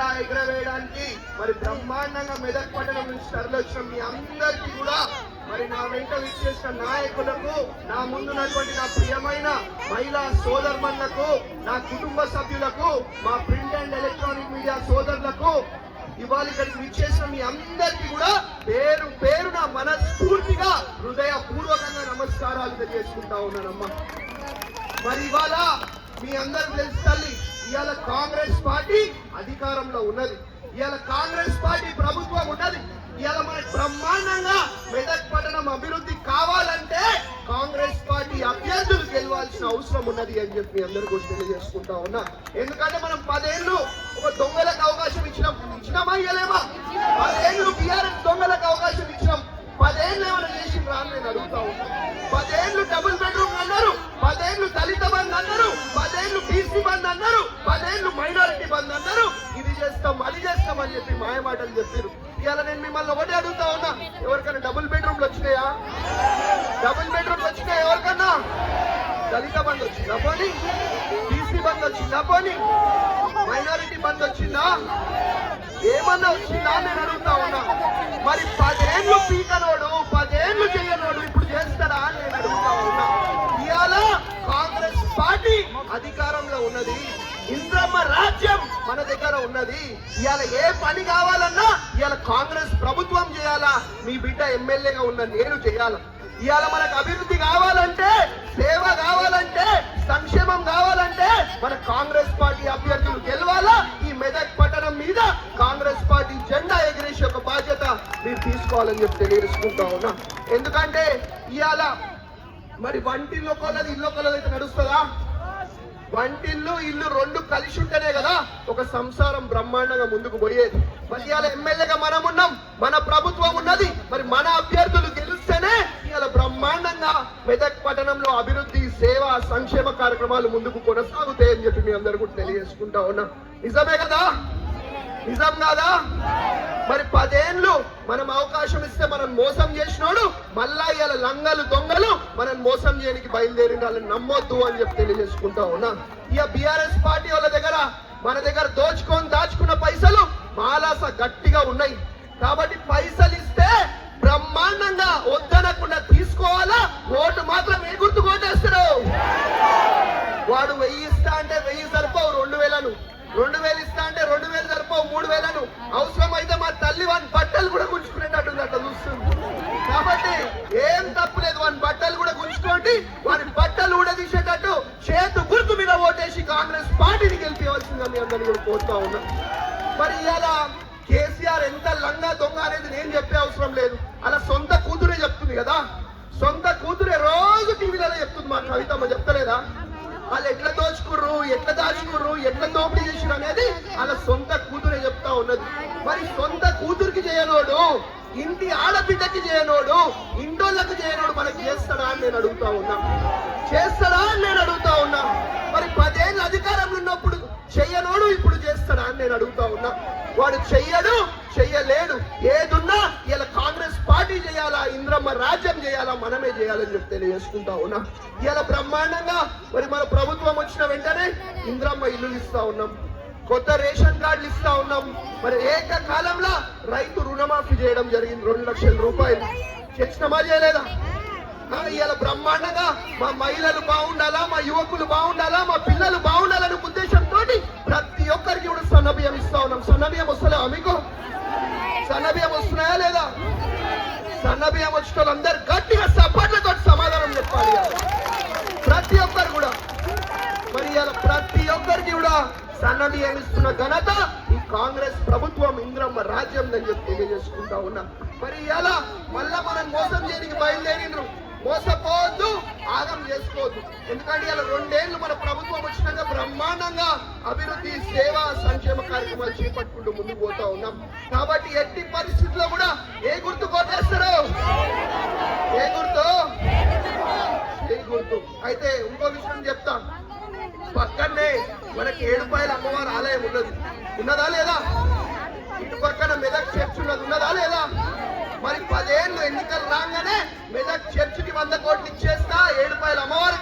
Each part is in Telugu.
జెండా ఎగరవేయడానికి మరి బ్రహ్మాండంగా మెదక్ పట్టణం నుంచి తరలివచ్చిన మీ అందరికీ కూడా మరి నా వెంట విచ్చేసిన నాయకులకు, నా ముందున్నటువంటి నా ప్రియమైన మహిళా సోదరులకు, నా కుటుంబ సభ్యులకు, మా ప్రింట్ అండ్ ఎలక్ట్రానిక్ మీడియా సోదరులకు, ఇవాళ ఇక్కడికి విచ్చేసిన మీ అందరికీ కూడా పేరు పేరున మనస్ఫూర్తిగా హృదయపూర్వకంగా నమస్కారాలు తెలియజేసుకుంటా ఉన్నానమ్మా. మరి ఇవాళ మీ అందరికి తెలుసు తల్లి, ఇవాళ కాంగ్రెస్ పార్టీ అధికారంలో ఉన్నది, ఇవాళ కాంగ్రెస్ పార్టీ ప్రభుత్వం ఉన్నది. ఇవాళ మనకు బ్రహ్మాండంగా మెదక్ పట్టణం అభివృద్ధి కావాలంటే కాంగ్రెస్ పార్టీ అభ్యర్థులు గెలవాల్సిన అవసరం ఉన్నది అని చెప్పి అందరూ కూడా తెలియజేసుకుంటా ఉన్నా. ఎందుకంటే మనం 10 ఏళ్ళు ఒక దొంగలకు అవకాశం ఇచ్చినామా ఇవ్వలేమా? 10 ఏళ్ళు టీఆర్ఎస్ దొంగలకు అవకాశం ఇచ్చినాం. 10 ఏళ్ళు ఏమైనా చేసిండ్రా అని నేను అడుగుతా ఉన్నా. 10 ఏళ్ళు డబుల్ బెడ్రూమ్ అన్నారు, 10 ఏళ్ళు దళిత బంద్ అన్నారు, 10 ఏళ్ళు బీసీ బంద్ అన్నారు, 10 ఏళ్ళు మైనారిటీ బంద్ అన్నారు. ఇది చేస్తాం అది చేస్తాం అని చెప్పి మాయమాటలు చెప్పారు. ఇవాళ నేను మిమ్మల్ని ఒకటే అడుగుతా ఉన్నా, ఎవరికైనా డబుల్ బెడ్రూమ్లు వచ్చినాయా? డబుల్ బెడ్రూమ్లు వచ్చినాయా ఎవరికన్నా? దళిత బంద్ వచ్చిందా పోనీ? బీసీ బంద్ వచ్చిందా పోనీ? మైనారిటీ బంద్ వచ్చిందా? ఏమన్నా వచ్చిందా నేను అడుగుతా ఉన్నా. మరి 10 ఏళ్ళు పీకనోడు, 10 ఏళ్ళు చేయనోడు ఇప్పుడు చేస్తాడా అని నేను అడుగుతా ఉన్నా. ఇవాళ కాంగ్రెస్ పార్టీ అధికారంలో ఉన్నది, ఇంద్రమ్మ రాజ్యం మన దగ్గర ఉన్నది. ఇవాళ ఏ పని కావాలన్నా ఇవాళ కాంగ్రెస్ ప్రభుత్వం చేయాలా, మీ బిడ్డ ఎమ్మెల్యేగా ఉన్న నేను చేయాలా. ఇవాళ మనకు అభివృద్ధి కావాలంటే, సేవ కావాలంటే, సంక్షేమం కావాలంటే మన కాంగ్రెస్ పార్టీ అభ్యర్థులు గెలవాలా. ఈ మెదక్ పట్టణం మీద కాంగ్రెస్ పార్టీ జెండా ఎగిరేసే ఒక బాధ్యత మీరు తీసుకోవాలని చెప్పి తెలియజేసుకుంటా ఉన్నా. ఎందుకంటే ఇవాళ మరి వంటిల్లో కొలది ఇల్లు కొలది అయితే నడుస్తుందా? వంటిల్లు ఇల్లు రెండు కలిసి ఉంటేనే కదా ఒక సంసారం బ్రహ్మాండంగా ముందుకు పోయేది. మరి ఇవాళ ఎమ్మెల్యేగా మనం ఉన్నాం, మన ప్రభుత్వం ఉన్నది. మరి మన అభ్యర్థులు గెలిస్తేనే ఇవాళ బ్రహ్మాండంగా మెదక్ పట్టణంలో అభివృద్ధి, సేవ, సంక్షేమ కార్యక్రమాలు ముందుకు కొనసాగుతాయని చెప్పి మీ అందరూ కూడా తెలియజేసుకుంటా ఉన్నా. నిజమే కదా? నిజం కాదా? మరి 10 ఏళ్ళు మనం అవకాశం ఇస్తే మనం మోసం చేసినోడు మళ్ళా ఇలా లంగలు దొంగలు మనం మోసం చేయడానికి బయలుదేరి వాళ్ళని నమ్మొద్దు అని చెప్పి తెలియజేసుకుంటా ఉన్నా. ఇక బీఆర్ఎస్ పార్టీ వాళ్ళ దగ్గర మన దగ్గర దాచుకున్న పైసలు మాలాస గట్టిగా ఉన్నాయి. కాబట్టి పైసలు ఇస్తే బ్రహ్మాండంగా వద్దనకుండా తీసుకోవాలా. ఓటు మాత్రం ఏ గుర్తు కొట్టేస్తారు? వాడు 1000 ఇస్తా అంటే 1000 సరిపోవు, 2000 2000 ఇస్తా అంటే 2000 సరిపోవు, 3000 అవసరం అయితే మా తల్లి వాని బట్టలు కూడా గుంజుకునేటట్టుంది అట్లా చూస్తుంది. కాబట్టి ఏం తప్పులేదు, వాని బట్టలు కూడా గుంజుకోండి, వాని బట్టలు కూడా తీసేటట్టు చేతు గుర్తు మీద ఓటేసి కాంగ్రెస్ పార్టీని గెలిపించవలసిందిగా మీ అందరినీ కూడా కోరుతా ఉన్నా. మరి ఇవాళ కేసీఆర్ ఎంత లంగా దొంగ అనేది నేను చెప్పే అవసరం లేదు, అలా సొంత కూతురే చెప్తుంది కదా. సొంత కూతురే రోజు టీవీలలో చెప్తుంది, మా కవితమ్మ చెప్తలేదా? వాళ్ళు ఎట్లా దోచుకుర్రు, ఎట్లా దాచుకుర్రు, ఎట్లా దోపిడీ చేసిరు అనేది అలా సొంత కూతురే చెప్తా ఉన్నది. మరి సొంత కూతురికి చేయనోడు, ఇంటి ఆడబిడ్డకి చేయనోడు, ఇంటోళ్ళకి చేయనోడు మనకి చేస్తాడా అని నేను అడుగుతా ఉన్నా. చేస్తాడా అని నేను అడుగుతా ఉన్నా. మరి 10 ఏళ్ళు అధికారంలో ఉన్నప్పుడు చెయ్యనోడు ఇప్పుడు చేస్తాడా అని నేను అడుగుతా ఉన్నా. వాడు చెయ్యడు, చెయ్యలేడు. ఏదున్నా ఇలా కాంగ్రెస్ పార్టీ చేయాలా, ఇంద్రమ్మ రాజ్యం చేయాలా, మనమే చేయాలని చెప్పి తెలియజేసుకుంటా ఉన్నా. ఇలా బ్రహ్మాండంగా మరి మన ప్రభుత్వం వచ్చిన వెంటనే ఇంద్రమ్మ ఇల్లులు ఇస్తా ఉన్నాం, కొత్త రేషన్ కార్డులు ఇస్తా ఉన్నాం. మరి ఏకకాలంలో రైతు రుణమాఫీ చేయడం జరిగింది, 2 లక్షల రూపాయలు. చేసినమా చేయలేదా? ఇవాళ బ్రహ్మాండంగా మా మహిళలు బాగుండాలా, మా యువకులు బాగుండాలా, మా పిల్లలు బాగుండాలనే ఉద్దేశంతో ప్రతి ఒక్కరికి కూడా సన్నబియ్యం ఇస్తా ఉన్నాం. సన్నబియ్యం వస్తలేవా మీకు? సన్నబియ్యం వస్తున్నాయా లేదా? సన్నబియ్యం వచ్చిన వాళ్ళందరూ గట్టిగా సపోర్ట్లతో సమాధానం చెప్పాలి. ప్రతి ఒక్కరు కూడా మరి ఇవాళ ప్రతి ఒక్కరికి కూడా సన్నబియ్యం ఇస్తున్న ఘనత ఈ కాంగ్రెస్ ప్రభుత్వం, ఇంద్రమ్మ రాజ్యం అని చెప్పి తెలియజేసుకుంటా ఉన్నా. మరి ఇవాళ మళ్ళా మనం మోసం చేయడానికి బయలుదేరిండ్రు. మోసపోవద్దు, ఆగం చేసుకోవద్దు. ఎందుకంటే ఇలా 2 ఏళ్ళు మన ప్రభుత్వం వచ్చినాక బ్రహ్మాండంగా అభివృద్ధి, సేవ, సంక్షేమ కార్యక్రమాలు చేపట్టుకుంటూ ముందుకు పోతా ఉన్నాం. కాబట్టి ఎట్టి పరిస్థితుల్లో కూడా ఏ గుర్తు కొట్టేస్తారు? ఏ గుర్తు? ఏ గుర్తు. అయితే ఇంకో విషయం చెప్తా, పక్కనే మనకి ఏడుపాయల అమ్మవారి ఆలయం ఉన్నది, ఉన్నదా లేదా? ఇటు పక్కన మెదక్ చర్చ్ ఉన్నది, ఉన్నదా లేదా? మరి 10 ఏళ్ళు ఎన్నికలు రాగానే మెదక్ చర్చికి 100 కోట్లు ఇచ్చేస్తా, ఏడుపాయల అమ్మవారి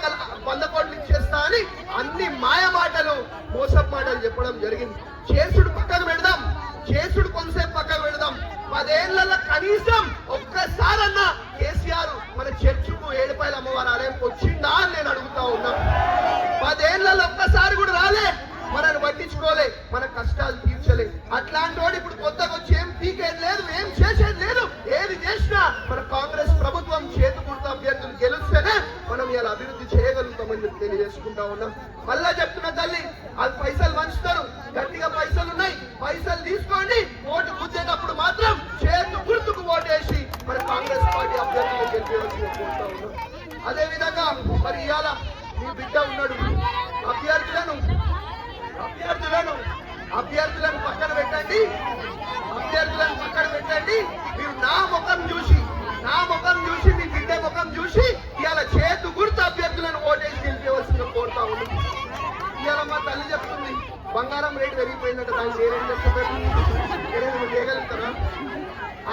100 కోట్లు ఇచ్చేస్తా అని అన్ని మాయ మాటలు, మోసపు మాటలు చెప్పడం జరిగింది. చేసుడు పక్కకు పెడదాం, చేసుడు కొంతసేపు పక్కకు పెడదాం. 10 ఏళ్లలో కనీసం ఒక్కసారన్నా కేసీఆర్ మన చర్చకు ఏడుపాయల అమ్మవారి ఆలయంకి వచ్చిందా అని నేను అడుగుతా ఉన్నా. 10 ఏళ్లలో ఒక్కసారి కూడా రాలే, మనల్ని పట్టించుకోలే, మన కష్టాలు తీర్చలే. అట్లాంటి వాడు ఇప్పుడు కొత్తగా వచ్చి ఏం పీకేది లేదు, ఏం చేసేది లేదు. ఏది చేసినా మన కాంగ్రెస్ ప్రభుత్వం చేతుకుర్త అభ్యర్థులు గెలుస్తేనే మనం ఇలా అభివృద్ధి చేయగలుగుతామని చెప్పి తెలియజేసుకుంటా ఉన్నాం. మళ్ళా చెప్తున్న తల్లి, వాళ్ళు పైసలు పంచుతారు, గట్టిగా పైసలు ఉన్నాయి, పైసలు తీసుకోండి, ఓటు గుద్దేటప్పుడు మాత్రం చేతు గుర్తుకు ఓటేసి మన కాంగ్రెస్ పార్టీ అభ్యర్థులు గెలిపేయాల్సి కోరుతా ఉన్నాం. అదే విధంగా మరి ఇవాళ మీ బిడ్డ ఉన్నాడు, అభ్యర్థులను పక్కన పెట్టండి, మీరు నా ముఖం చూసి మీ బిడ్డ ముఖం చూసి ఇవాళ చేతు గుర్తు అభ్యర్థులను ఓటేసి గెలిపేవలసిందిగా కోరుతా ఉన్నాం. ఇవాళ మా తల్లి చెప్తుంది బంగారం రేటు పెరిగిపోయిందంట, దానికి ఏరేం చేయగలుగుతారా?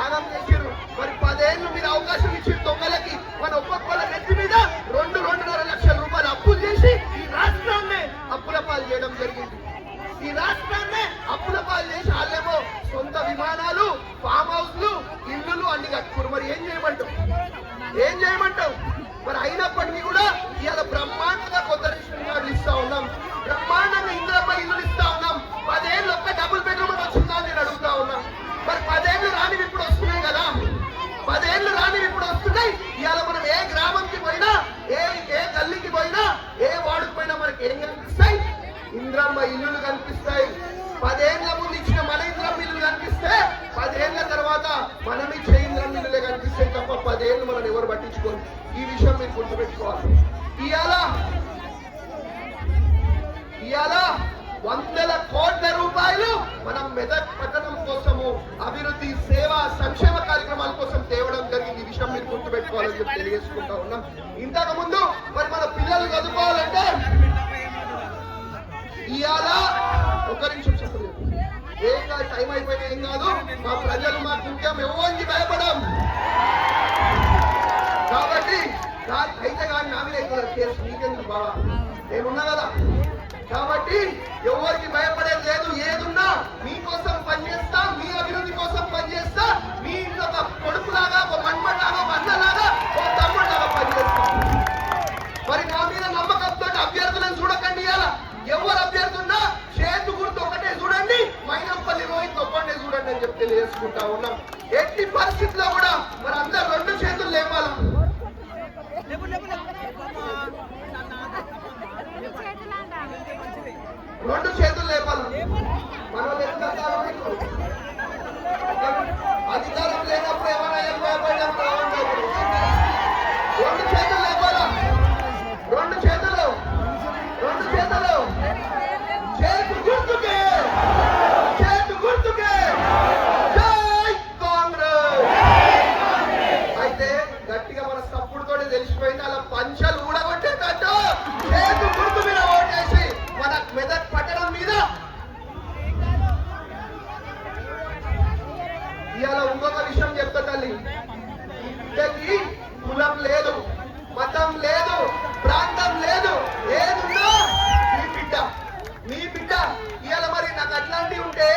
ఆగం చేసిర్రు. మరి 10 ఏళ్ళు మీరు అవకాశం ఇచ్చిన దొంగలకి మన ఒక్కొక్కల నెత్తి మీద 2-2.5 లక్షల రూపాయలు అప్పులు చేసి ఈ రాష్ట్రాన్నే అప్పుల పాలు చేయడం జరిగింది. ఈ రాష్ట్రాన్నే అప్పుల పాలు చేసి వాళ్ళేమో సొంత విమానాలు, ఫామ్ హౌస్లు, ఇల్లులు అన్ని కట్టుకున్నారు. మరి ఏం చేయమంటావు? మరి అయినప్పటికీ కూడా ఇవాళ బ్రహ్మాండంగా కొత్త రేషన్ కార్డులు ఇస్తా ఉన్నాం, బ్రహ్మాండంగా ఇందిరమ్మ ఇల్లులు ఇస్తా ఉన్నాం. 10 ఏళ్ళు ఒక్క డబుల్ బెడ్రూమ్ వచ్చిందా అని నేను అడుగుతా ఉన్నా. మరి 10 ఏళ్ళు రానివి ఇప్పుడు వస్తున్నాయి కదా, 10 ఏళ్ళు రానివి ఇప్పుడు వస్తున్నాయి. ఇవాళ మనం ఏ గ్రామంకి పోయినా, ఏ గల్లీకి పోయినా, ఏ వార్డుకి పోయినా మనకి ఏం కనిపిస్తాయి? ఇంద్రమ్మ ఇల్లులు కనిపిస్తాయి. 10 ఏళ్ల ముందు ఇచ్చిన మన ఇంద్రమ్మ ఇల్లులు కనిపిస్తే 10 ఏళ్ల తర్వాత మనం ఇచ్చే ఇంద్రమ్మ ఇల్లులే కనిపిస్తాయి తప్ప 10 ఏళ్ళు మనం ఎవరు పట్టించుకోరు. ఈ విషయం మీరు గుర్తుపెట్టుకోవాలి. ఇవాళ 100 కోట్ల రూపాయలు మనం మెదక్ పట్టణం కోసము అభివృద్ధి, సేవా, సంక్షేమ కార్యక్రమాల కోసం తేవడం జరిగింది. ఈ విషయం మీరు గుర్తుపెట్టుకోవాలని చెప్పి తెలియజేసుకుంటా ఉన్నాం. ఇంతకు ముందు మరి మన పిల్లలు చదువుకోవాలంటే ఇవాళ ఒక్క నిమిషం చెప్పలేదు, ఏం కాదు, టైం అయిపోయినా ఏం కాదు, మా ప్రజలు మాకు ముఖ్యం, ఎవరికి భయపడం. కాబట్టి అయితే కానీ నా మీద కేసు మీకెందుకు బాగా, నేనున్నా కదా. కాబట్టి ఎవరికి భయపడేది లేదు. ఏదున్నా మీకోసం పనిచేస్తా, మీ అభివృద్ధి కోసం పనిచేస్తా, మీ ఇంట్లో ఒక కొడుకులాగా, ఒక మన్మలాగా, ఒక అన్నలాగా, ఒక తమ్ముడిలాగా పనిచేస్తా. మరి నా మీద నమ్మకంతో అభ్యర్థులను చూడకండి. ఇలా ఎవరు అభ్యర్థున్నా చేతు గుర్తు ఒకటే చూడండి, మైనంపల్లి రోహిత్ ఒక్కటే చూడండి అని చెప్పి తెలియజేసుకుంటా ఉన్నాం. ఎట్టి పరిస్థితిలో కూడా మరి అందరు 2 చేతులు లేపాలి, 2 చేతులు లేపాలి. మనం అధికారం లేనప్పుడు ఎవరైనా భయపడడం రావట్లేదు. 2 చేతులు లేపాలా, 2 చేతులు చేతు గుర్తుకే, జై కాంగ్రెస్. అయితే గట్టిగా మన సప్పుడుతో తెలిసిపోయింది, అలా పంచలు ఊడగొట్టేటట్టు చేతు గుర్తు మీద ఓటేసి మన మెదక్ పట్టణం మీద. ఇవాళ ఇంకొక విషయం చెప్తా తల్లి, బిడ్డకి కులం లేదు, మతం లేదు, ప్రాంతం లేదు, ఏదున్నా మీ బిడ్డ. ఇవాళ మరి నాకు అట్లాంటివి ఉంటే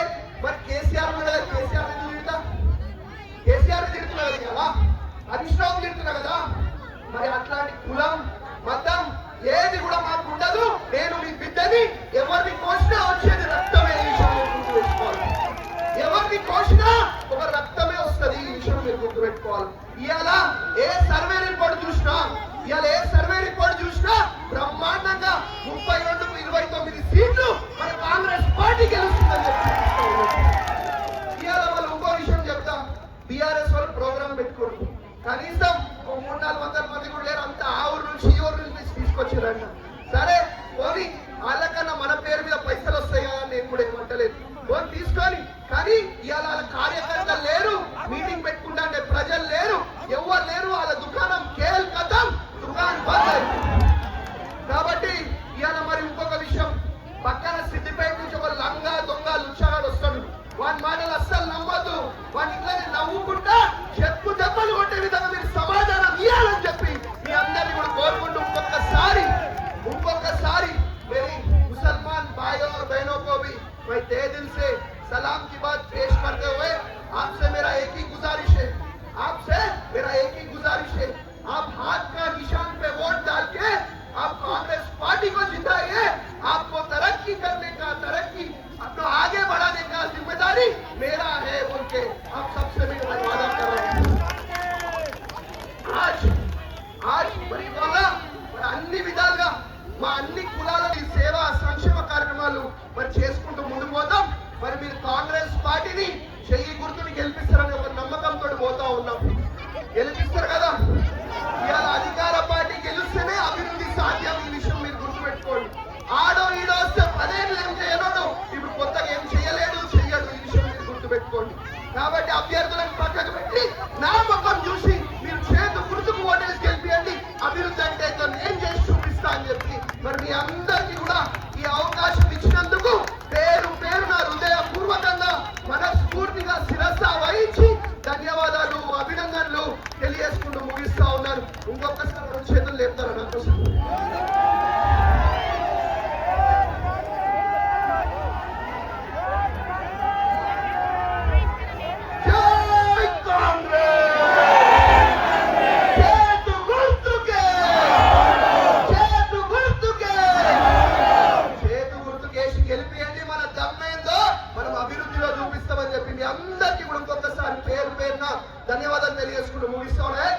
మరి కేసీఆర్ తిడుతున్నా కదా, హరీష్ రావు తిడుతున్నా కదా. మరి అట్లాంటి కులం, మతం ఏది కూడా మాకు ఉండదు. నేను మీ బిడ్డని, ఎవరిని కోసినా వచ్చేది రక్తమే. ఈ విషయం మీరు గుర్తుపెట్టుకోవాలి. ఎవరిని కోసినా ఒక రక్తమే వస్తుంది. ఈ విషయం మీరు గుర్తుపెట్టుకోవాలి. ఇవాళ ఏ సర్వే రిపోర్ట్ చూసినా బ్రహ్మాండంగా 32-29 సీట్లు మన కాంగ్రెస్ పార్టీ గెలుస్తుందని చెప్పి ఇవాళ వాళ్ళు ఇంకో విషయం చెప్తా. బీఆర్ఎస్ వాళ్ళు ప్రోగ్రామ్ పెట్టుకోరు, కనీసం 300-400 మంది కూడా లేరు, అంతా ఆ ఊరు నుంచి ఈ ఊరు నుంచి తీసుకొచ్చారంట. సరే పోనీ, వాళ్ళకన్నా మన పేరు మీద పైసలు వస్తాయి కదా, నేను కూడా ఏమంటలేదు, పోనీ తీసుకొని. కానీ ఇవాళ వాళ్ళ కార్యకర్తలు లేరు, మీటింగ్ పెట్టుకుంటా అంటే ప్రజలు లేరు, ఎవరు లేరు. వాళ్ళ దుకాణం కేల్ కథం, దుకాణం బంద్. కాబట్టి ఇవాళ మరి ఇంకొక విషయం, పక్కన సిద్దిపేట నుంచి ఒక లంగా దొంగ లుచ్చాగాడు వస్తాడు. వాడి మాటలు అస్సలు నమ్మద్దు. వాడి ఇట్లనే నవ్వుకుంటా చెప్పు దెబ్బలు కొట్టే విధంగా మీరు సమాధానం ఇవ్వాలని చెప్పి మీ అందరినీ కూడా కోరుకుంటూ ఇంకొకసారి मेरी मुसलमान भाइयों और बहनों को भी मैं तहे दिल से सलाम की बात पेश గుర్తుపెట్టుకోండి. కాబట్టి అభ్యర్థులను పక్కకు పెట్టి నా ముఖం చూసి మీరు చేతు గుర్తుకు ఓటేసి గెలిపియండి. అభివృద్ధి అంటే ఇట్లా నేను చేసి చూపిస్తా అని చెప్పి మరి మీ అందరికీ కూడా ఈ అవకాశం ఇచ్చినందుకు పేరు పేరున హృదయపూర్వకంగా మనస్ఫూర్తిగా శిరస్సు వహించి ధన్యవాదాలు, అభినందనలు తెలియజేసుకుంటూ ముగిస్తా ఉన్నాను. ఇంకొకసారి రెండు చేతులు లేపుతారు నా కోసం. ధన్యవాదాలు తెలియజేసుకుంటూ ముగిస్తా ఉన్నాయి.